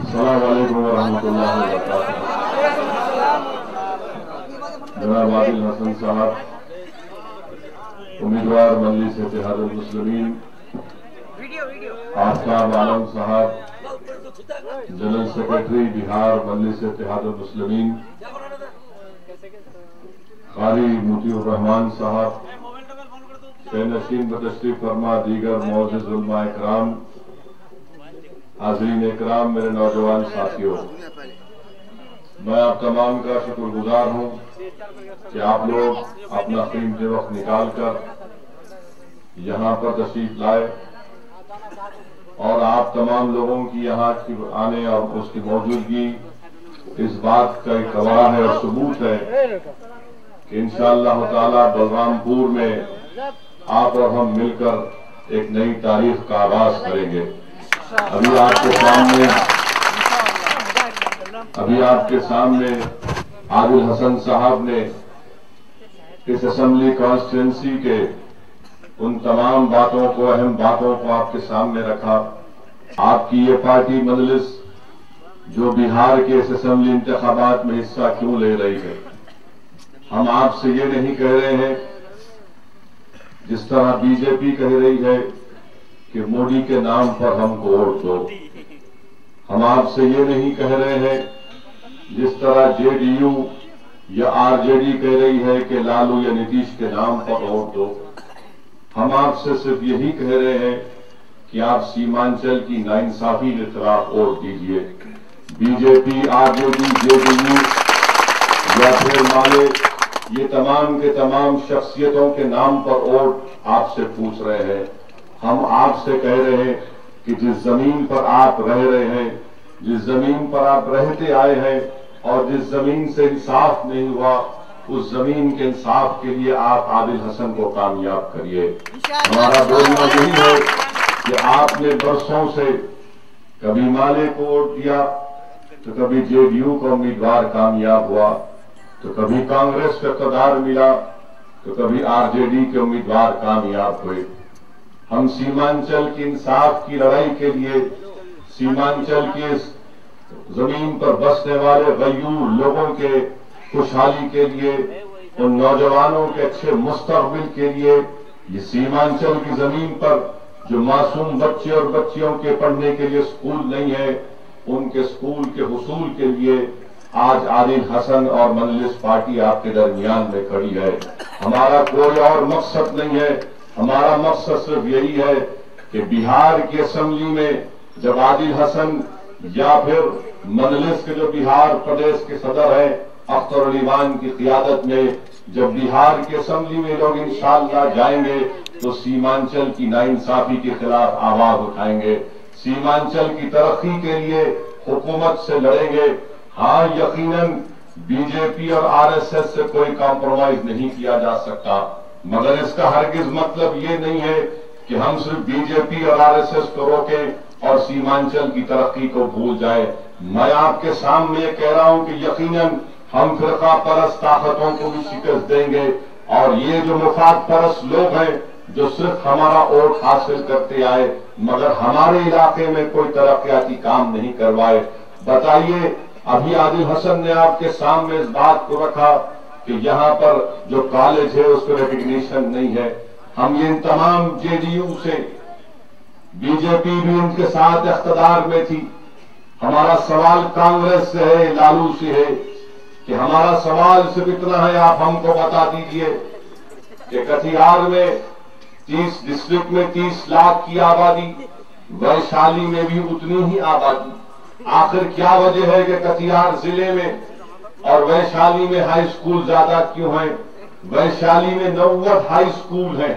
السلام علیکم ورحمۃ اللہ وبرکاتہ۔ جناب عادل حسن صاحب امیدوار مجلس اتحاد المسلمین، آفتاب عالم صاحب جنرل سیکرٹری بہار مجلس اتحاد المسلمین، قاری موتی الرحمان صاحب شہ نشین بتشریف فرما، دیگر معزز علماء اکرام، حاضرین اکرام، میرے نوجوان ساتھیوں، میں آپ تمام کا شکر گزار ہوں کہ آپ لوگ اپنا قیمتی وقت نکال کر یہاں پر تشریف لائے اور آپ تمام لوگوں کی یہاں آنے اور اس کی موجودگی اس بات کا ایک گواہ ہے اور ثبوت ہے کہ انشاءاللہ تعالی بلرام پور میں آپ اور ہم مل کر ایک نئی تاریخ کا آغاز کریں گے۔ ابھی آپ کے سامنے عادل حسن صاحب نے اس اسمبلی کانسٹیٹوئنسی کے ان تمام باتوں کو، اہم باتوں کو آپ کے سامنے رکھا۔ آپ کی یہ پارٹی مجلس جو بہار کے اس اسمبلی انتخابات میں حصہ کیوں لے رہی ہے، ہم آپ سے یہ نہیں کہہ رہے ہیں جس طرح بی جے پی کہہ رہی ہے کہ مودی کے نام پر ہم کو ووٹ دو۔ ہم آپ سے یہ نہیں کہہ رہے ہیں جس طرح جے ڈی یو یا آر جے ڈی کہہ رہی ہے کہ لالو یا نتیش کے نام پر ووٹ دو۔ ہم آپ سے صرف یہی کہہ رہے ہیں کہ آپ سیمانچل کی ناانصافی کے خلاف ووٹ دیجیے۔ Be J P, R J D, J D you یا پھر مالے، یہ تمام کے تمام شخصیتوں کے نام پر ووٹ آپ سے پوچھ رہے ہیں۔ ہم آپ سے کہہ رہے ہیں کہ جس زمین پر آپ رہ رہے ہیں، جس زمین پر آپ رہتے آئے ہیں اور جس زمین سے انصاف نہیں ہوا، اس زمین کے انصاف کے لیے آپ عادل حسن کو کامیاب کریے۔ ہمارا بولنا یہی ہے کہ آپ نے برسوں سے کبھی مالے کو ووٹ دیا تو کبھی جے ڈی یو کا امیدوار کامیاب ہوا، تو کبھی کانگریس کا اقتدار ملا تو کبھی آر جے ڈی کے امیدوار کامیاب ہوئے۔ ہم سیمانچل کی انصاف کی لڑائی کے لیے، سیمانچل کی اس زمین پر بسنے والے غیور لوگوں کے خوشحالی کے لیے، ان نوجوانوں کے اچھے مستقبل کے لیے، یہ سیمانچل کی زمین پر جو معصوم بچے اور بچیوں کے پڑھنے کے لیے سکول نہیں ہے، ان کے سکول کے حصول کے لیے آج عادل حسن اور مجلس پارٹی آپ کے درمیان میں کھڑی ہے۔ ہمارا کوئی اور مقصد نہیں ہے، ہمارا مقصد صرف یہی ہے کہ بہار کی اسمبلی میں جب عادل حسن یا پھر مجلس کے جو بہار پردیش کے صدر ہیں اختر علی وان کی قیادت میں جب بہار کی اسمبلی میں لوگ انشاءاللہ جائیں گے تو سیمانچل کی ناانصافی کے خلاف آواز اٹھائیں گے، سیمانچل کی ترقی کے لیے حکومت سے لڑیں گے۔ ہاں، یقیناً بی جے پی اور آر ایس ایس سے کوئی کمپرومائز نہیں کیا جا سکتا، مگر اس کا ہرگز مطلب یہ نہیں ہے کہ ہم صرف بی جے پی اور آر ایس ایس کو روکیں اور سیمانچل کی ترقی کو بھول جائیں۔ میں آپ کے سامنے یہ کہہ رہا ہوں کہ یقیناً ہم فرقہ پرست طاقتوں کو بھی شکست دیں گے، اور یہ جو مفاد پرست لوگ ہیں جو صرف ہمارا ووٹ حاصل کرتے آئے مگر ہمارے علاقے میں کوئی ترقیاتی کام نہیں کروائے، بتائیے، ابھی عادل حسن نے آپ کے سامنے اس بات کو رکھا کہ یہاں پر جو کالج ہے اس کو ریکگنیشن نہیں ہے۔ ہم یہ ان تمام جے ڈی یو سے، بی جے پی بھی ان کے ساتھ اقتدار میں تھی، ہمارا سوال کانگریس سے ہے، لالو سے ہے کہ ہمارا سوال صرف اتنا ہے، آپ ہم کو بتا دیجئے کہ کٹیہار میں 30 ڈسٹرکٹ میں 30 لاکھ کی آبادی، ویشالی میں بھی اتنی ہی آبادی، آخر کیا وجہ ہے کہ کٹیہار ضلع میں اور ویشالی میں ہائی سکول زیادہ کیوں ہیں؟ ویشالی میں 90 ہائی سکول ہیں،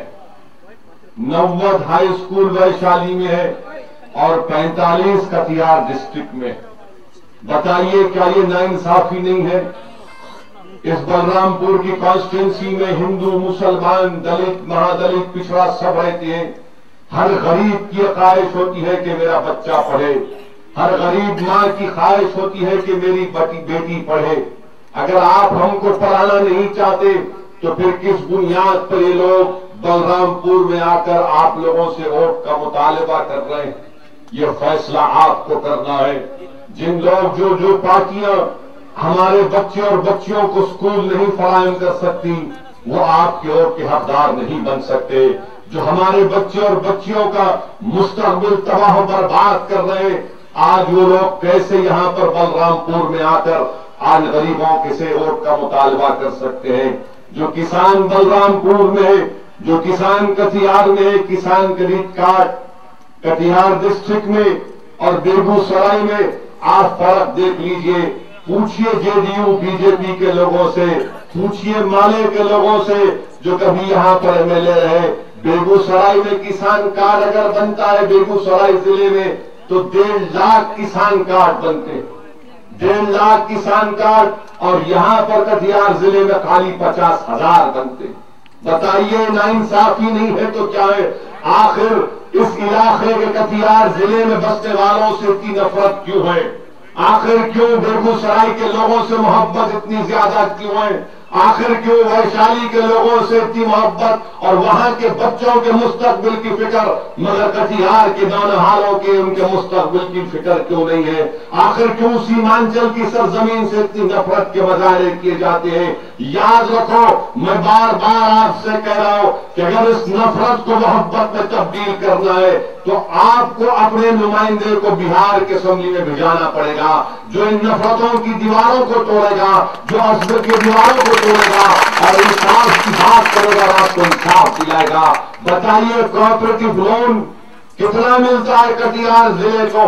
90 ہائی سکول ویشالی میں ہے اور 45 کٹیہار ڈسٹرکٹ میں۔ بتائیے کیا یہ ناانصافی نہیں ہے؟ اس بلرام پور کی کانسٹیٹوئنسی میں ہندو، مسلمان، دلت، مہادلت، پچھڑا سب رہتے ہیں۔ ہر غریب کی خواہش ہوتی ہے کہ میرا بچہ پڑھے، ہر غریب ماں کی خواہش ہوتی ہے کہ میری بیٹی پڑھے۔ اگر آپ ہم کو پڑھانا نہیں چاہتے تو پھر کس بنیاد پر یہ لوگ بلرام پور میں آ کر آپ لوگوں سے ووٹ کا مطالبہ کر رہے ہیں؟ یہ فیصلہ آپ کو کرنا ہے۔ جن لوگ جو پارٹیاں ہمارے بچے اور بچیوں کو اسکول نہیں فراہم کر سکتی وہ آپ کے ووٹ کے حقدار نہیں بن سکتے. جو ہمارے بچے اور بچیوں کا مستقبل تباہ و برباد کر رہے ہیں، آج وہ لوگ کیسے یہاں پر بلرام پور میں آ کر آج غریبوں کے سے ووٹ کا مطالبہ کر سکتے ہیں؟ جو کسان بلرام پور میں ہے، جو کسان کٹیہار میں ہے، کسان کریڈٹ کارڈ کٹیہار ڈسٹرکٹ میں اور بیگوسرائی میں آپ فرق دیکھ لیجئے. پوچھئے J D U B J P کے لوگوں سے، پوچھئے مالے کے لوگوں سے جو کبھی یہاں پر ایم ایل اے رہے. بیگوسرائی میں کسان کارڈ اگر بنتا ہے بیگوسرائی ضلع میں تو 1.5 لاکھ کسان کارڈ بنتے، 1.5 لاکھ کسان کارڈ، اور یہاں پر کٹیہار ضلع میں خالی 50,000 بنتے. بتائیے ناانصافی نہیں ہے تو کیا ہے؟ آخر اس علاقے کے کٹیہار ضلع میں بسنے والوں سے اتنی نفرت کیوں ہے؟ آخر کیوں بیگوسرائی کے لوگوں سے محبت اتنی زیادہ کیوں ہے؟ آخر کیوں ویشالی کے لوگوں سے اتنی محبت اور وہاں کے بچوں کے مستقبل کی فکر، مگر کٹیہار کے نونہاروں کے ان کے مستقبل کی فکر کیوں نہیں ہے؟ آخر کیوں سیمانچل کی سرزمین سے اتنی نفرت کے مظاہرے کیے جاتے ہیں؟ یاد رکھو، میں بار بار آپ سے کہہ رہا ہوں کہ اگر اس نفرت کو محبت میں تبدیل کرنا ہے تو آپ کو اپنے نمائندے کو بہار کے اسمبلی میں بھیجانا پڑے گا، جو ان نفرتوں کی دیواروں کو توڑے گا، جو عصبیت کی دیواروں کو توڑے گا اور انصاف کی بات کرے گا، آپ کو انصاف دلائے گا. بتائیے کوآپریٹو لون کتنا ملتا ہے کٹیہار ضلع کو؟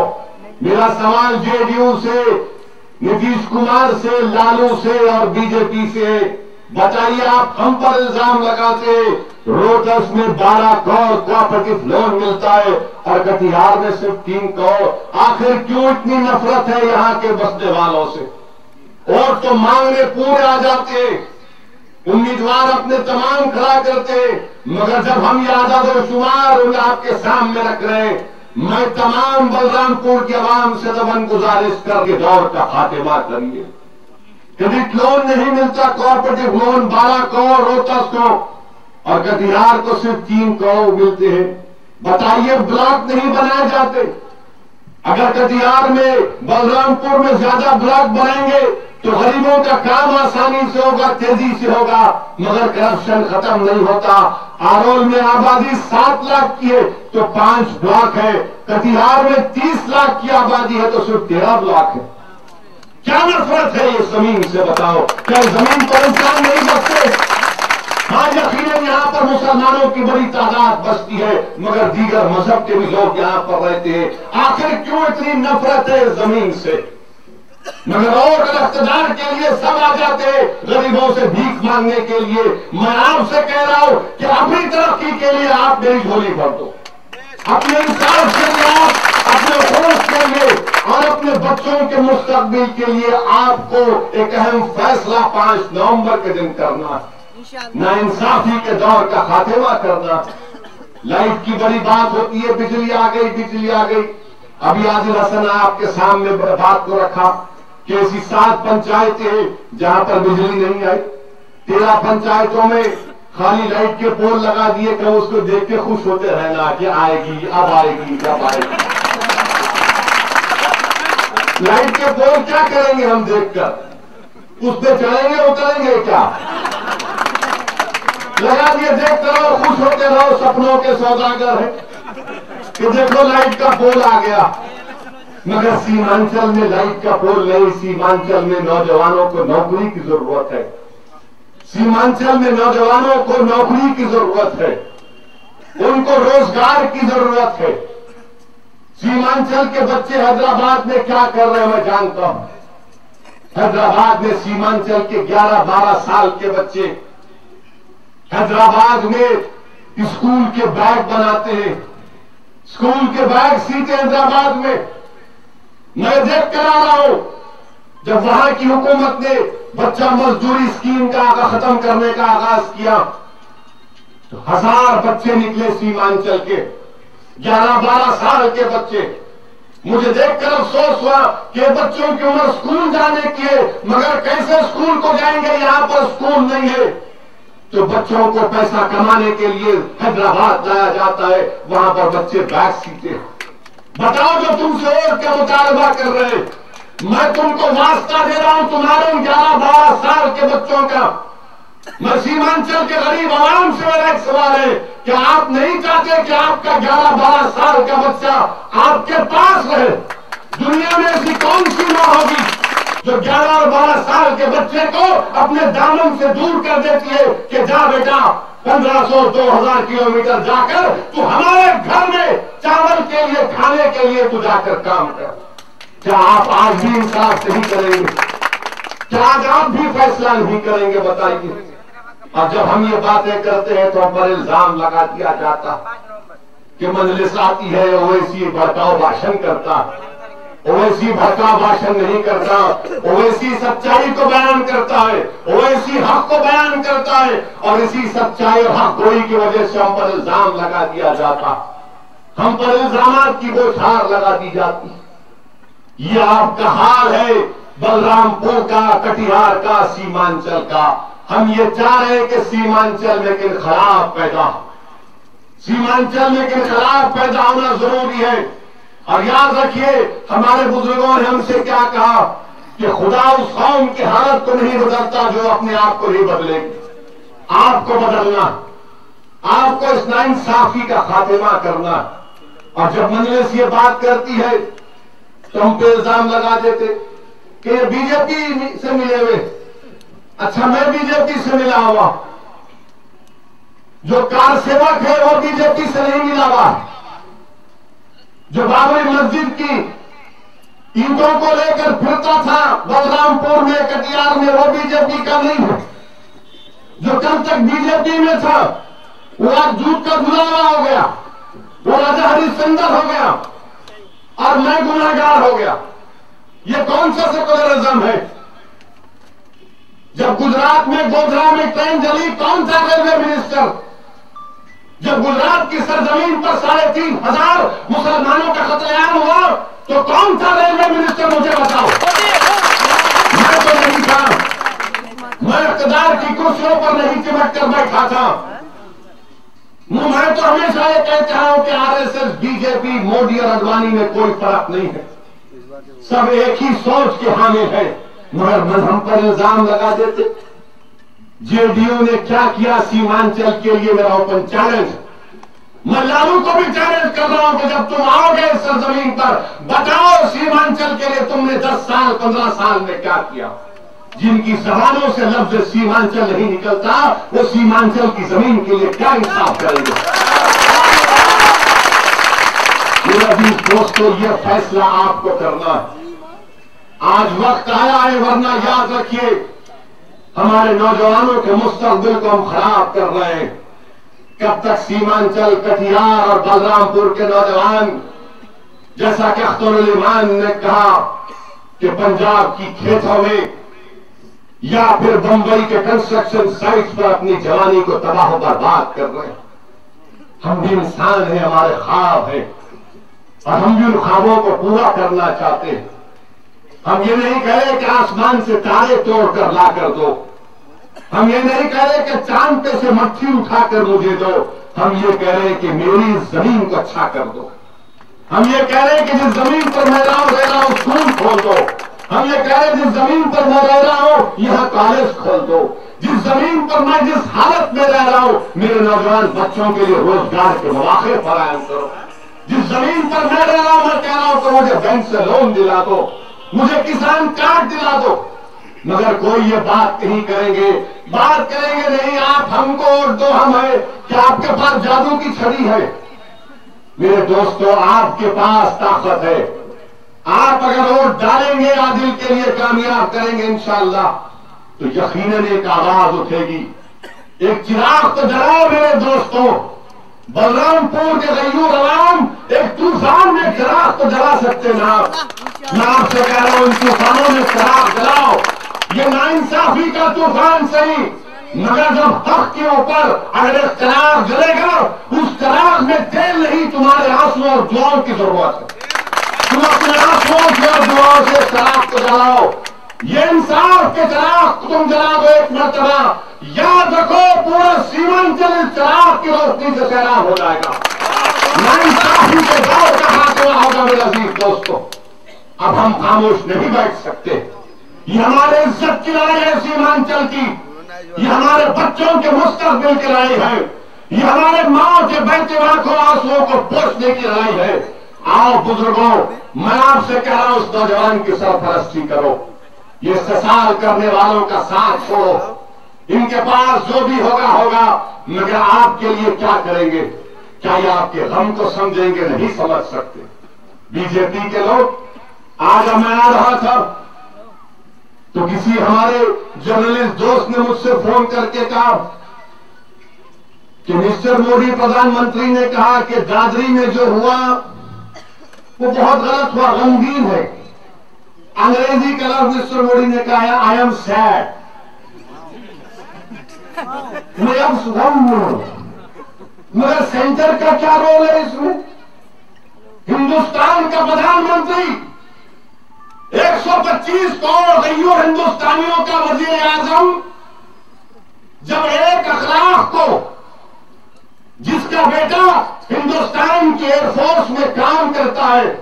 میرا سوال جے ڈی یو سے، نتیش کمار سے، لالو سے اور بی جے پی سے. بتائیے آپ ہم پر الزام لگاتے ہیں روہتس میں 12 کروڑ کوآپریٹو لون ملتا ہے اور کٹیہار میں صرف 3 کروڑ. آخر کیوں اتنی نفرت ہے یہاں کے بسنے والوں سے؟ اور تو مانگنے پورے آ جاتے، امیدوار اپنے تمام کھڑا کرتے، مگر جب ہم یہ اعداد و شمار آپ کے سامنے رکھ رہے ہیں، میں تمام بلرام پور کی عوام سے دبن گزارش کر کے دور کا خاتمہ کریے. کریڈٹ لون نہیں ملتا، کوآپریٹو لون 12 کروڑ روہتس کو اور کٹیہار کو صرف 3 کروڑ ملتے ہیں. بتائیے بلاک نہیں بنائے جاتے؟ اگر کٹیہار میں بلرام پور میں زیادہ بلاک بنائیں گے تو غریبوں کا کام آسانی سے ہوگا، تیزی سے ہوگا، مگر کرپشن ختم نہیں ہوتا. آرول میں آبادی 7 لاکھ کی ہے تو 5 بلاک ہے، کٹیہار میں 30 لاکھ کی آبادی ہے تو صرف 13 بلاک ہے. کیا نفرت ہے یہ زمین سے؟ بتاؤ، کیا زمین پر انسان نہیں بستے؟ ہاں یقیناً یہاں پر مسلمانوں کی بڑی تعداد بستی ہے، مگر دیگر مذہب کے بھی لوگ یہاں پر رہتے ہیں. آخر کیوں اتنی نفرت ہے زمین سے؟ مگر اور اقتدار کے لیے سب آ جاتے ہیں، غریبوں سے بھیک مانگنے کے لیے. میں آپ سے کہہ رہا ہوں کہ اپنی ترقی کے لیے آپ میری جھولی بھر دو، اپنے انصاف کے لیے، اپنے حقوق کے لیے اور اپنے بچوں کے مستقبل کے لیے آپ کو ایک اہم فیصلہ 5 نومبر کے دن کرنا ہے. ناانصافی کے دور کا خاتمہ کرنا. لائٹ کی بڑی بات ہوتی ہے، بجلی آ گئی، بجلی آ گئی. ابھی عادل حسن آپ کے سامنے بات کو رکھا کہ ایسی 7 پنچایتیں ہیں جہاں پر بجلی نہیں آئی. 13 پنچایتوں میں خالی لائٹ کے پول لگا دیے کہ اس کو دیکھ کے خوش ہوتے رہنا کہ آئے گی، اب آئے گی، اب آئے گی. لائٹ کے پول کیا کریں گے ہم دیکھ کر؟ اس پہ چڑھیں گے، اتریں گے کیا؟ لگا دیے، دیکھتے رہو، خوش ہوتے رہو، سپنوں کے سوداگر ہیں کہ دیکھو لائٹ کا پول آ گیا. مگر سیمانچل میں لائٹ کا پول نہیں، سیمانچل میں نوجوانوں کو نوکری کی ضرورت ہے. سیمانچل میں نوجوانوں کو نوکری کی ضرورت ہے، ان کو روزگار کی ضرورت ہے. سیمانچل کے بچے حیدرآباد میں کیا کر رہے ہیں میں جانتا ہوں. حیدرآباد میں سیمانچل کے 11-12 سال کے بچے حیدرآباد میں اسکول کے بیگ بناتے ہیں، اسکول کے بیگ سیتے حیدرآباد میں. میں دیکھ کر آ رہا ہوں جب وہاں کی حکومت نے بچہ مزدوری اسکیم کا ختم کرنے کا آغاز کیا تو 1000 بچے نکلے سیمانچل کے، 11-12 سال کے بچے. مجھے دیکھ کر افسوس ہوا کہ بچوں کی عمر اسکول جانے کی ہے، مگر کیسے اسکول کو جائیں گے؟ یہاں پر اسکول نہیں ہے. تو بچوں کو پیسہ کمانے کے لیے حیدرآباد لایا جاتا ہے، وہاں پر بچے بیگ سیتے ہیں. بتاؤ جو تم سے اور کیا مطالبہ کر رہے ہیں؟ میں تم کو واسطہ دے رہا ہوں تمہارے 11-12 سال کے بچوں کا. میں سیمانچل کے غریب عوام سے میرا ایک سوال ہے کہ آپ نہیں چاہتے کہ آپ کا 11-12 سال کا بچہ آپ کے پاس رہے؟ دنیا میں ایسی کون سی ماں ہوگی جو 11 اور 12 سال کے بچے کو اپنے دامن سے دور کر دیتی ہے کہ جا بیٹا 1500-2000 کلومیٹر جا کر تو ہمارے گھر میں چاول کے لیے کھانے کے لیے تو جا کر کام کر. کیا آپ آج بھی انصاف نہیں کریں گے؟ کیا آج آپ بھی فیصلہ نہیں کریں گے؟ بتائیے. اور جب ہم یہ باتیں کرتے ہیں تو ہم پر الزام لگا دیا جاتا کہ مجلس آتی ہے اویسی بھڑکاؤ بھاشن کرتا. اویسی بھڑکاؤ بھاشن نہیں کرتا. اویسی سچائی کو بیان کرتا ہے, اویسی حق کو بیان کرتا ہے, اور اسی سچائی اور حق گوئی کی وجہ سے ہم پر الزام لگا دیا جاتا, ہم پر الزامات کی بوچھار لگا دی جاتی. یہ آپ کا حال ہے بلرام پور کا, کٹیہار کا, سیمانچل کا. ہم یہ چاہ رہے ہیں کہ سیمانچل میں ایک انقلاب پیدا ہو. سیمانچل میں ایک انقلاب پیدا ہونا ضروری ہے. اور یاد رکھیے ہمارے بزرگوں نے ہم سے کیا کہا کہ خدا اس قوم کی حالت کو نہیں بدلتا جو اپنے آپ کو نہیں بدلے. آپ کو بدلنا, آپ کو اس ناانصافی کا خاتمہ کرنا. اور جب مجلس یہ بات کرتی ہے تو ہم پہ الزام لگا دیتے کہ یہ بی جے پی سے ملے ہوئے. اچھا میں بی جے پی سے ملا ہوا, جو کار سیوک ہے وہ بی جے پی سے نہیں ملا ہوا, جو بابری مسجد کی اینٹوں کو لے کر پھرتا تھا بلرام پور میں, کٹیہار میں, وہ بی جے پی کا نہیں ہے. جو کل تک بی جے پی میں تھا وہ آج جھوٹ کا گلاوا ہو گیا, وہ راجا ہری چندر ہو گیا, اور میں گناہگار ہو گیا. یہ کون سا سیکولرزم ہے؟ جب گجرات میں گودھرا میں ٹرین جلی کون سا ریلوے منسٹر؟ جب گجرات کی سرزمین پر 3500 مسلمانوں کا قتل عام ہوا تو کون سا ریلوے منسٹر؟ مجھے بتاؤ. میں تو نہیں تھا, میں اقتدار کی کرسیوں پر نہیں چمٹ کر بیٹھا تھا. میں تو ہمیشہ یہ کہتا ہوں کہ R S S, B J P, Modi اور اڈوانی میں کوئی فرق نہیں ہے, سب ایک ہی سوچ کے حامل ہے. مگر ہم پر الزام لگا دیتے. جے ڈی یو نے کیا کیا سیمانچل کے لیے؟ میرا اوپن چیلنج. میں لالو کو بھی چیلنج کر رہا ہوں کہ جب تم آؤ گے اس سرزمین پر بتاؤ سیمانچل کے لیے تم نے 10 سال 15 سال میں کیا کیا. جن کی زبانوں سے لفظ سیمانچل نہیں نکلتا وہ سیمانچل کی زمین کے لیے کیا انصاف کریں گے؟ میرے عزیز دوستو, یہ فیصلہ آپ کو کرنا ہے. آج وقت آیا ہے, ورنہ یاد رکھیے ہمارے نوجوانوں کے مستقبل کو ہم خراب کر رہے ہیں. کب تک سیمانچل, کٹیہار اور بلرام پور کے نوجوان, جیسا کہ اختر الایمان نے کہا کہ پنجاب کی کھیتوں میں یا پھر بمبئی کے کنسٹرکشن سائٹس پر اپنی جوانی کو تباہ و برباد کر رہے ہیں. ہم بھی انسان ہیں, ہمارے خواب ہیں, اور ہم بھی ان خوابوں کو پورا کرنا چاہتے ہیں. ہم یہ نہیں کہہ رہے کہ آسمان سے تارے توڑ کر لا کر دو, ہم یہ نہیں کہہ رہے کہ چاند پہ سے مٹھی اٹھا کر مجھے دو, ہم یہ کہہ رہے کہ میری زمین کو اچھا کر دو. ہم یہ کہہ رہے کہ جس زمین پر میں رہ رہا ہوں اسکول کھول دو. ہم یہ کہہ رہے جس زمین پر میں رہ رہا ہوں یہاں کالج کھول دو. جس زمین پر میں جس حالت میں رہ رہا ہوں میرے نوجوان بچوں کے لیے روزگار کے مواقع فراہم کرو. جس زمین پر میں رہ رہا ہوں میں کہہ رہا ہوں کہ مجھے بینک سے لون دلا دو, مجھے کسان کارڈ دلا دو. مگر کوئی یہ بات نہیں کریں گے, بات کریں گے نہیں آپ ہم کو ووٹ دو, ہم ہے کہ آپ کے پاس جادو کی چھڑی ہے. میرے دوستو آپ کے پاس طاقت ہے, آپ اگر ووٹ ڈالیں گے عادل کے لیے کامیاب کریں گے انشاءاللہ تو یقیناً ایک آواز اٹھے گی, ایک چراغ تو جلاؤ میرے دوستوں. بلرام پور کے غیور عوام ایک طوفان میں چراغ تو جلا سکتے نا. میں آپ سے کہہ رہا ہوں ان طوفانوں میں چراغ جلاؤ. یہ ناانصافی کا طوفان صحیح, مگر جب حق کے اوپر اگر ایک چراغ جلے گا اس چراغ میں تیل نہیں, تمہارے آنسو اور دعاؤں کی ضرورت ہے. تم اپنے آنسو اور دعاؤں سے چراغ کو جلاؤ. یہ انصاف کے چراغ تم جلا دو ایک مرتبہ. یاد رکھو پورا سیمانچل چراغ کی روشنی سے سیراب ہو جائے گا. ناانصافی کے دور کا خاتمہ ہوگا. میرے عزیز دوستو اب ہم خاموش نہیں بیٹھ سکتے. یہ ہمارے عزت کی لڑائی ہے سیمانچل کی، یہ ہمارے بچوں کے مستقبل کی لڑائی ہے، یہ ہمارے ماں کے بہتے آنکھوں آنسوؤں کو پوچھنے کی لڑائی ہے. آؤ بزرگوں، میں آپ سے کہہ رہا ہوں اس نوجوان کی سرپرستی کرو، یہ استحصال کرنے والوں کا ساتھ چھوڑو. ان کے پاس جو بھی ہوگا مگر آپ کے لیے کیا کریں گے؟ کیا یہ آپ کے غم کو سمجھیں گے؟ نہیں سمجھ سکتے. بی جے پی کے لوگ، آج میں آ رہا تھا تو کسی ہمارے جرنلسٹ دوست نے مجھ سے فون کر کے کہا کہ مسٹر مودی پردھان منتری نے کہا کہ دادری میں جو ہوا وہ بہت غلط ہوا، غمگین ہے. انگریزی کا لفظ مسٹر مودی نے کہا آئی ایم سیڈ، میں اب غم ہوں. مگر سینٹر کا کیا رول ہے اس میں؟ ہندوستان کا پردھان منتری 125 کروڑ غیور ہندوستانیوں کا وزیر اعظم، جب ایک اخلاق کو، جس کا بیٹا ہندوستان کی ایئر فورس میں کام کرتا ہے،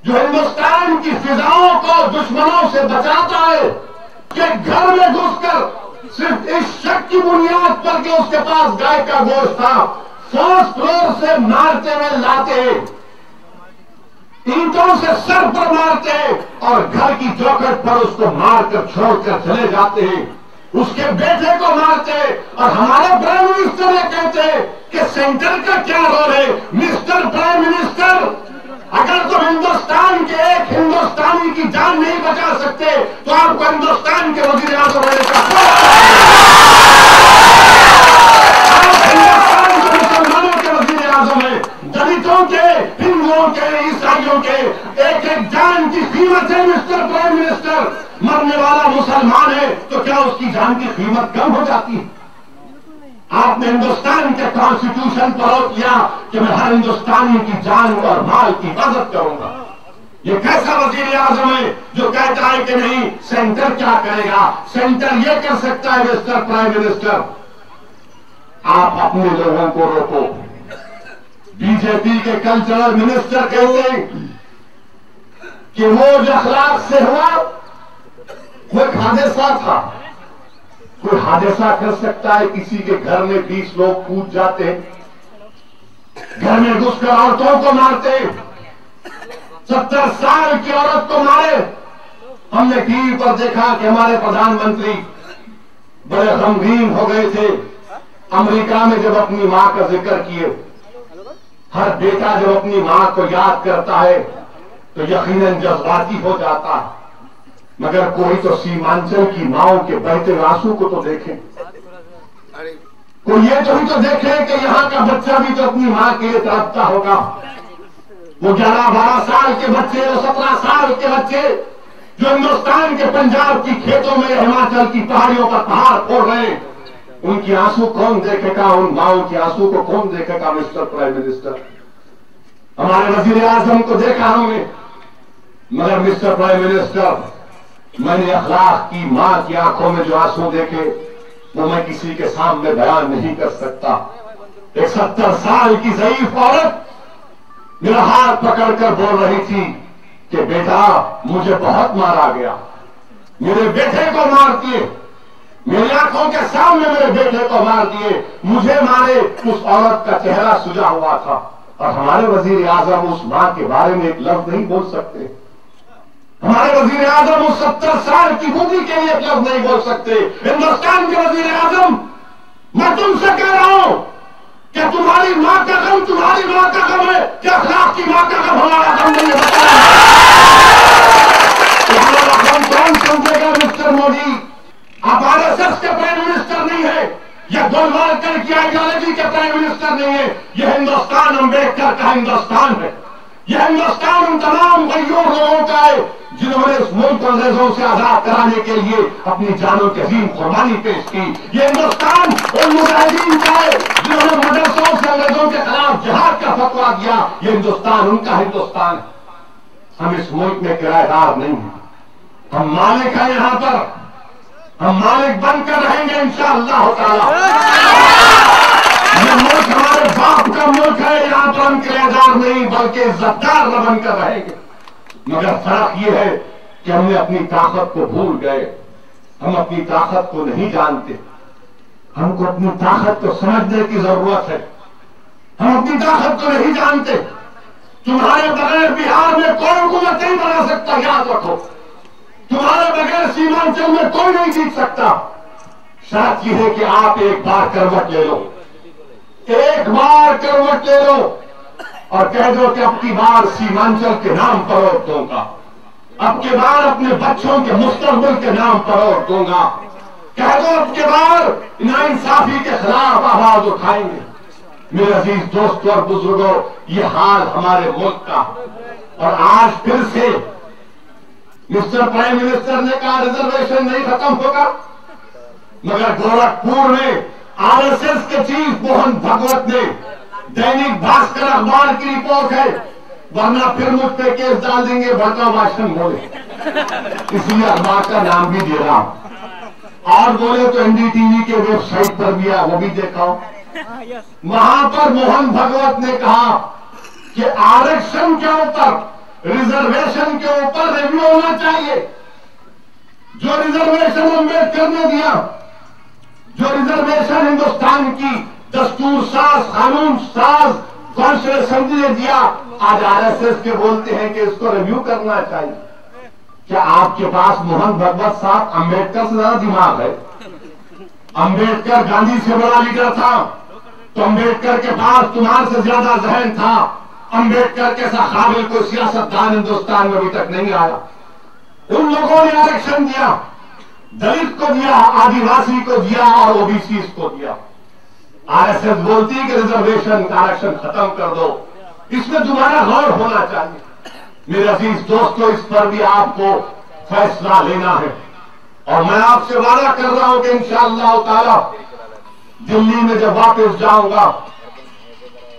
جو ہندوستان کی فضاؤں کو دشمنوں سے بچاتا ہے، کہ گھر میں گھس کر صرف اس شک کی بنیاد پر کہ اس کے پاس گائے کا گوشت تھا، فرسٹ فلور سے مارتے ہوئے لاتے، اینٹوں سے سر پر مارتے اور گھر کی چوکھٹ پر اس کو مار کر چھوڑ کر چلے جاتے ہیں. اس کے بیٹے کو مارتے اور ہمارے پرائم منسٹر یہ کہتے کہ سینٹر کا کیا رول ہے؟ مسٹر پرائم منسٹر، اگر تم ہندوستان کے ایک ہندوستانی کی جان نہیں بچا سکتے تو آپ کو ہندوستان کے وزیر اعظم ہونے کا ہندوستان کے مسلمانوں کے وزیر اعظم ہے، دلتوں کے، ہندوؤں کے، عیسائیوں کے ایک ایک جان کی قیمت ہے. مسٹر پرائم منسٹر، مرنے والا مسلمان ہے تو کیا اس کی جان کی قیمت کم ہو جاتی ہے؟ آپ نے ہندوستان کے کانسٹیٹیوشن پر روک کیا کہ میں ہر ہندوستانی کی جان اور مال کی حفاظت کروں گا. یہ کیسا وزیر اعظم ہے جو کہتا ہے کہ نہیں سینٹر کیا کرے گا، سینٹر یہ کر سکتا ہے. مسٹر پرائم منسٹر، آپ اپنے لوگوں کو روکو. بی جے پی کے کلچرل منسٹر کہتے ہیں کہ وہ جو اخلاق سے ہوا وہ ایک حادثہ تھا. کوئی حادثہ کر سکتا ہے کسی کے گھر میں 20 لوگ کود جاتے ہیں، گھر میں گھس کر عورتوں کو مارتے، 70 سال کی عورت کو مارے. ہم نے ٹی وی پر دیکھا کہ ہمارے پردھان منتری بڑے غمگین ہو گئے تھے امریکہ میں جب اپنی ماں کا ذکر کیے. ہر بیٹا جب اپنی ماں کو یاد کرتا ہے تو یقیناً جذباتی ہو جاتا ہے، مگر کوئی تو سیمانچل کی ماؤں کے بہتے آنسو کو تو دیکھیں، کوئی یہ تو دیکھیں کہ یہاں کا بچہ بھی تو اپنی ماں کے لیے تڑپتا ہوگا. وہ 11-12 سال کے بچے، وہ 17 سال کے بچے جو ہندوستان کے پنجاب کی کھیتوں میں، ہماچل کی پہاڑیوں پر پہاڑ پھوڑ رہے ہیں، ان کی آنسو کون دیکھے گا؟ ان ماؤں کی آنسو کو کون دیکھے گا؟ مسٹر پرائم منسٹر، ہمارے وزیر اعظم کو دیکھا ہم نے، مگر مسٹر پرائم منسٹر، میں نے اخلاق کی ماں کی آنکھوں میں جو آنسو دیکھے وہ میں کسی کے سامنے بیان نہیں کر سکتا. ایک 70 سال کی ضعیف عورت میرا ہاتھ پکڑ کر بول رہی تھی کہ بیٹا مجھے بہت مارا گیا، میرے بیٹے کو مار دیے، میری آنکھوں کے سامنے میرے بیٹے کو مار دیے، مجھے مارے. اس عورت کا چہرہ سجا ہوا تھا اور ہمارے وزیر اعظم اس ماں کے بارے میں ایک لفظ نہیں بول سکتے. ہمارے وزیر اعظم اس 70 سال کی بوڑھی کے لیے ایک لفظ نہیں بول سکتے. ہندوستان کے وزیر اعظم، میں تم سے کہہ رہا ہوں کہ تمہاری ماں کا غم تمہاری ماں کا غم ہے، کہ اخلاق کی ماں کا غم ہمارا غم نہیں ہے. ہمارا غم کون سمجھے گا؟ مسٹر مودی، آپ RSS کے پرائم منسٹر نہیں ہے، یہ گولوالکر کی آئیڈیالوجی کے پرائم منسٹر نہیں ہے. یہ ہندوستان امبیڈکر کا ہندوستان ہے. یہ ہندوستان ان تمام غیور لوگوں کا ہے جنہوں نے اس ملک کو انگریزوں سے آزاد کرانے کے لیے اپنی جانوں کی عظیم قربانی پیش کی. یہ ہندوستان ان مجاہدین کا ہے جنہوں نے مدرسوں سے انگریزوں کے خلاف جہاد کا فتویٰ دیا. یہ ہندوستان ان کا ہندوستان ہے. ہم اس ملک میں کرایہ دار نہیں ہیں، ہم مالک ہیں. یہاں پر ہم مالک بن کر رہیں گے انشاءاللہ تعالی. یہ ملک ہمارے باپ کا ملک ہے، یہاں پر ہم کرایہ دار نہیں بلکہ عزت دار بن کر رہیں گے. مگر فرق یہ ہے کہ ہم نے اپنی طاقت کو بھول گئے. ہم اپنی طاقت کو نہیں جانتے. ہم کو اپنی طاقت کو سمجھنے کی ضرورت ہے. ہم اپنی طاقت کو نہیں جانتے. تمہارے بغیر بہار میں کوئی حکومت نہیں بنا سکتا، یاد رکھو. تمہارے بغیر سیمانچل میں کوئی نہیں جیت سکتا. شرط یہ ہے کہ آپ ایک بار کروٹ لے لو، ایک بار کروٹ لے لو اور کہہ دو کہ اب کی بار سیمانچل کے نام پر ووٹ دوں گا، اب کی بار اپنے بچوں کے مستقبل کے نام پر ووٹ دوں گا. کہہ دو اب کی بار ناانصافی کے خلاف آواز اٹھائیں گے. میرے عزیز دوستوں اور بزرگوں، یہ حال ہمارے ملک کا. اور آج پھر سے مسٹر پرائم منسٹر نے کہا ریزرویشن نہیں ختم ہوگا، مگر گورکھپور میں آر ایس ایس کے چیف موہن بھگوت نے، دینک بھاسکر اخبار کی رپورٹ ہے، ورنہ پھر مجھ پہ کیس ڈال دیں گے بھڑکاؤ بھاشن بولے، اس لیے اخبار کا نام بھی دے رہا ہوں. اور بولے تو این ڈی ٹی وی کے ویب سائٹ پر بھی ہے، وہ بھی دیکھا. وہاں پر موہن بھگوت نے کہا کہ آرکشن کے اوپر، ریزرویشن کے اوپر ریویو ہونا چاہیے. جو ریزرویشن امبیڈکر نے دیا، جو ریزرویشن ہندوستان کی دستور ساز، قانون ساز کانسٹیٹیوشن اسمبلی نے دیا، آج آر ایس ایس کے بولتے ہیں کہ اس کو ریویو کرنا چاہیے. کیا آپ کے پاس موہن بھگوت صاحب امبیڈکر سے زیادہ دماغ ہے؟ امبیڈکر گاندھی سے بڑا لیڈر تھا تو امبیڈکر کے پاس تمہارے سے زیادہ ذہن تھا. امبیڈکر کے سا قابل کوئی سیاستدان ہندوستان میں ابھی تک نہیں آیا. ان لوگوں نے آرکشن دیا، دلت کو دیا، آدیواسی کو دیا اور او بی سیز کو دیا. آر ایس ایس بولتی ہے کہ ریزرویشن آرکشن ختم کر دو. اس میں دوبارہ غور ہونا چاہیے. میرے عزیز دوستو، اس پر بھی آپ کو فیصلہ لینا ہے. اور میں آپ سے وعدہ کر رہا ہوں کہ انشاءاللہ تعالی دلی میں جب واپس جاؤں گا،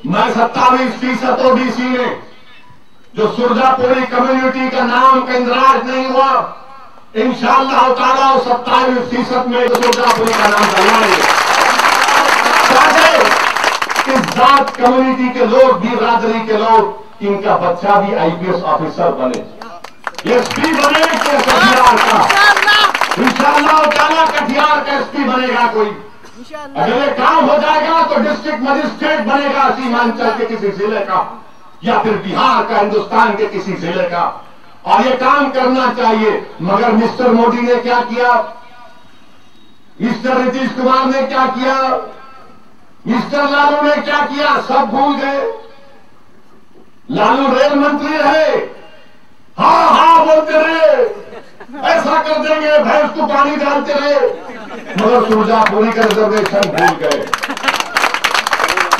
میں 27% او بی سی میں جو سرجا پوری کمیونٹی کا نام کا اندراج نہیں ہوا، انشاءاللہ تعالی 27% میں سرجا پوری کا نام ڈلوائیں گے. اس ذات کمیونٹی کے لوگ بھی، برادری کے لوگ، ان کا بچہ بھی آئی پی ایس آفیسر بنے، ایس پی بنے. کٹیہار کا انشاءاللہ تعالی کٹیہار کا ایس پی بنے گا کوئی. اگر یہ کام ہو جائے گا تو ڈسٹرکٹ مجسٹریٹ بنے گا سیمانچل کے کسی ضلع کا، یا پھر بہار کا، ہندوستان کے کسی ضلع کا. اور یہ کام کرنا چاہیے. مگر مسٹر مودی نے کیا کیا؟ مسٹر نتیش کمار نے کیا کیا؟ مسٹر لالو نے کیا کیا؟ سب بھول گئے. لالو ریل منتری رہے، ہاں ہاں بولتے رہے، ایسا کر دیں گے، بھینس کو پانی ڈالتے رہے، مگر سرجا پوری کا ریزرویشن بھول گئے.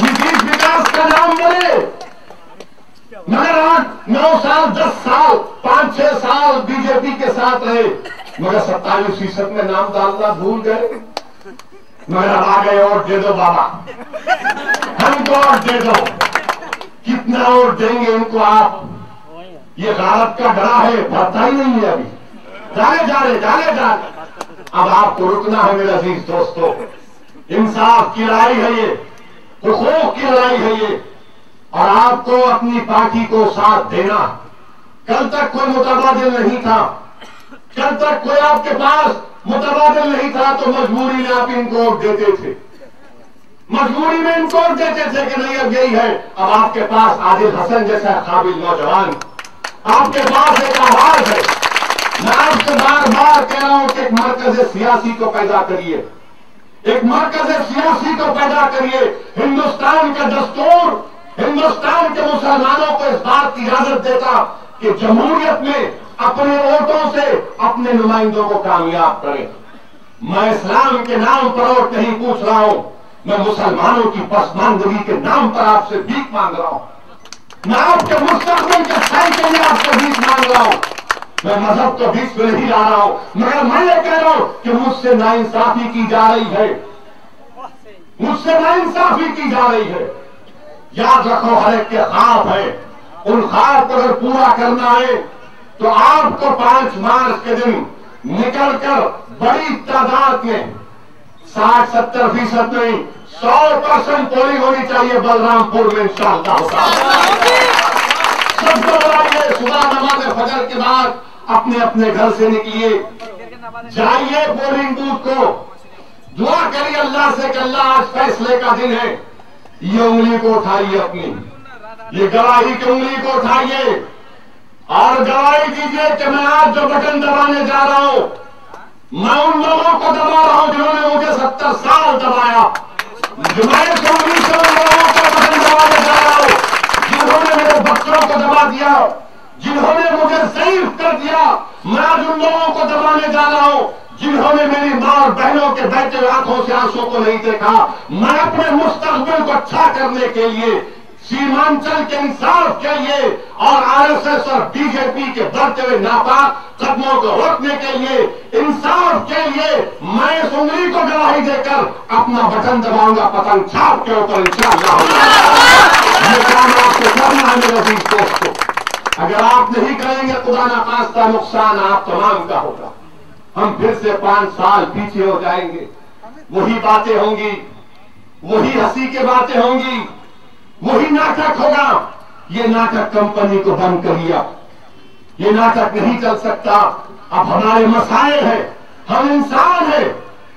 نتیش وکاس کا نام بولے، مگر 8 9 سال 10 سال 5 6 سال بی جے پی کے ساتھ رہے، مگر 27% میں نام ڈالنا بھول گئے. مگر اب آ گئے، اور دے دو بابا، ہم کو اور دے دو. کتنا اور دیں گے ان کو آپ؟ یہ غارت کا ڈرا ہے، بھرتا ہی نہیں ہے. ابھی ڈالے جا رہے. اب آپ کو رکنا ہے میرے عزیز دوستو. انصاف کی لڑائی ہے یہ، حقوق کی لڑائی ہے یہ، اور آپ کو اپنی پارٹی کو ساتھ دینا. کل تک کوئی متبادل نہیں تھا، کل تک کوئی آپ کے پاس متبادل نہیں تھا، تو مجبوری میں آپ ان کو ووٹ دیتے تھے، مجبوری میں ان کو ووٹ دیتے تھے کہ نہیں اب یہی ہے. اب آپ کے پاس عادل حسن جیسا قابل نوجوان، آپ کے پاس ایک آواز ہے. میں آپ سے بار بار کہہ رہا ہوں کہ ایک مرکز سیاسی کو پیدا کریے، ایک مرکز سیاسی کو پیدا کریے. ہندوستان کا دستور ہندوستان کے مسلمانوں کو اس بات کی اجازت دیتا کہ جمہوریت میں اپنے ووٹوں سے اپنے نمائندوں کو کامیاب کریں. میں اسلام کے نام پر ووٹ نہیں پوچھ رہا ہوں، میں مسلمانوں کی پسماندگی کے نام پر آپ سے بھیک مانگ رہا ہوں. میں آپ کے مستقبل کے خیر کے لیے آپ سے بھیک مانگ رہا ہوں. میں مذہب کو بیچ میں نہیں لا رہا ہوں، مگر میں یہ کہہ رہا ہوں کہ مجھ سے ناانصافی کی جا رہی ہے، مجھ سے ناانصافی کی جا رہی ہے. یاد رکھو، ہر ایک کے خواب ہے. ان خواب کو اگر پورا کرنا ہے تو آپ کو 5 مارچ کے دن نکل کر بڑی تعداد میں 60-70% نہیں 100% پولنگ ہونی چاہیے بلرام پور میں انشاءاللہ. سب جلوس بنوائیے، صبح نماز فجر کے بعد اپنے اپنے گھر سے نکلیے، جائیے پولنگ بوتھ کو، دعا کریے اللہ سے کہ اللہ آج فیصلے کا دن ہے، یہ انگلی کو اٹھائیے، اپنی یہ گواہی کی انگلی کو اٹھائیے اور گواہی دیجیے کہ میں آج جو بٹن دبانے جا رہا ہوں، میں ان لوگوں کو دبا رہا ہوں جنہوں نے مجھے 70 سال دبایا، میں ان لوگوں کو بٹن دبانے جا رہا ہوں جنہوں نے میرے بچوں کو دبا دیا، جنہوں نے مجھے ضعیف کر دیا، میں آج ان لوگوں کو دبانے جا رہا ہوں جنہوں نے میری ماں اور بہنوں کے بہتے ہوئے آنکھوں سے آنسو کو نہیں دیکھا۔ میں اپنے مستقبل کو اچھا کرنے کے لیے، سیمانچل کے انصاف کے لیے اور RSS اور BJP کے بڑھتے ہوئے ناپاک قدموں کو روکنے کے لیے، انصاف کے لیے میں اس انگلی کو گواہی دے کر اپنا بٹن دباؤں گا پتنگ چھاپ کے اوپر انشاءاللہ۔ یہ کام آپ کو کرنا ہے میرے عزیز دوستو، اگر آپ نہیں کریں گے خدا نخواستہ نقصان آپ تمام کا ہوگا، ہم پھر سے 5 سال پیچھے ہو جائیں گے، وہی باتیں ہوں گی، وہی ہنسی کے باتیں ہوں گی، وہی ناٹک ہوگا۔ یہ ناٹک کمپنی کو بند کریا، یہ ناٹک نہیں چل سکتا، اب ہمارے مسائل ہیں، ہم انسان ہیں،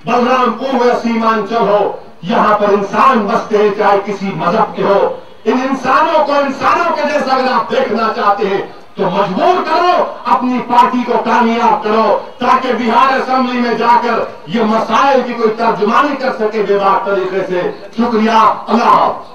بلرام پور ہو یا سیمانچل ہو، یہاں پر انسان بستے ہیں چاہے کسی مذہب کے ہو، ان انسانوں کو انسانوں کے جیسا اگر آپ دیکھنا چاہتے ہیں تو مجبور کرو، اپنی پارٹی کو کامیاب کرو تاکہ بہار اسمبلی میں جا کر یہ مسائل کی کوئی ترجمانی کر سکے بے باک طریقے سے۔ شکریہ، اللہ حافظ۔